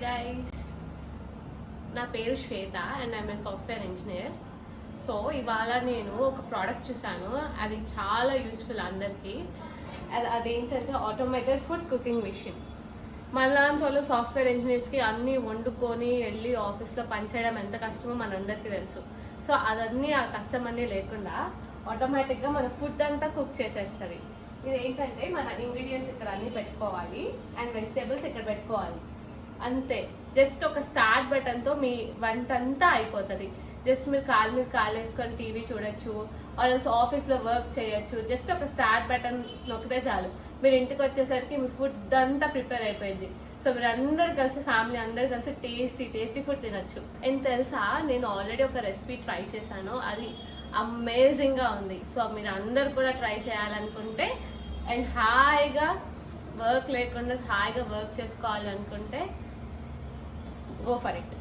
guys, నా పేరు Shweta and I'm a software engineer. So ఇవాళ నేను ఒక ప్రోడక్ట్ చూసాను, అది చాలా యూస్ఫుల్ అందరికీ. అదేంటంటే ఆటోమేటెడ్ ఫుడ్ కుకింగ్ మిషన్. మనలాంటి వాళ్ళు సాఫ్ట్వేర్ ఇంజనీర్స్కి అన్నీ వండుకొని వెళ్ళి ఆఫీస్లో పనిచేయడం ఎంత కష్టమో మనందరికీ తెలుసు. సో అదన్నీ ఆ కష్టం అన్నీ లేకుండా ఆటోమేటిక్గా మన ఫుడ్ అంతా కుక్ చేసేస్తుంది. ఇది ఏంటంటే మన ఇంగ్రీడియంట్స్ ఇక్కడ అన్నీ పెట్టుకోవాలి అండ్ వెజిటేబుల్స్ ఇక్కడ పెట్టుకోవాలి, అంతే. జస్ట్ ఒక స్టార్ట్ బటన్తో మీ వంట అంతా అయిపోతుంది. జస్ట్ మీరు కాలు వేసుకొని టీవీ చూడొచ్చు, ఆల్స్ ఆఫీస్లో వర్క్ చేయొచ్చు. జస్ట్ ఒక స్టార్ట్ బటన్ నొక్కితే చాలు, మీరు ఇంటికి వచ్చేసరికి మీ ఫుడ్ అంతా ప్రిపేర్ అయిపోయింది. సో మీరు అందరు కలిసి, ఫ్యామిలీ అందరు కలిసి టేస్టీ ఫుడ్ తినచ్చు. అండ్ తెలుసా, నేను ఆల్రెడీ ఒక రెసిపీ ట్రై చేశాను, అది అమేజింగ్గా ఉంది. సో మీరు అందరు కూడా ట్రై చేయాలనుకుంటే అండ్ హాయిగా వర్క్ లేకుండా హాయిగా వర్క్ చేసుకోవాలనుకుంటే go for it.